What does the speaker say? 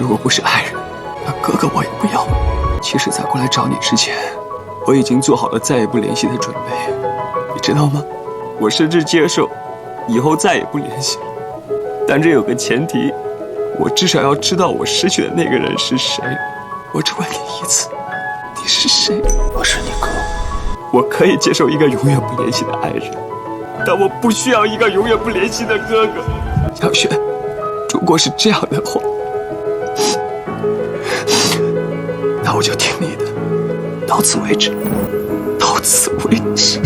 如果不是爱人，那哥哥我也不要。其实，在过来找你之前，我已经做好了再也不联系的准备，你知道吗？我甚至接受以后再也不联系了。但这有个前提，我至少要知道我失去的那个人是谁。我只问你一次，你是谁？我是你哥。我可以接受一个永远不联系的爱人，但我不需要一个永远不联系的哥哥。小轩，如果是这样的话，那我就听你的，到此为止，到此为止。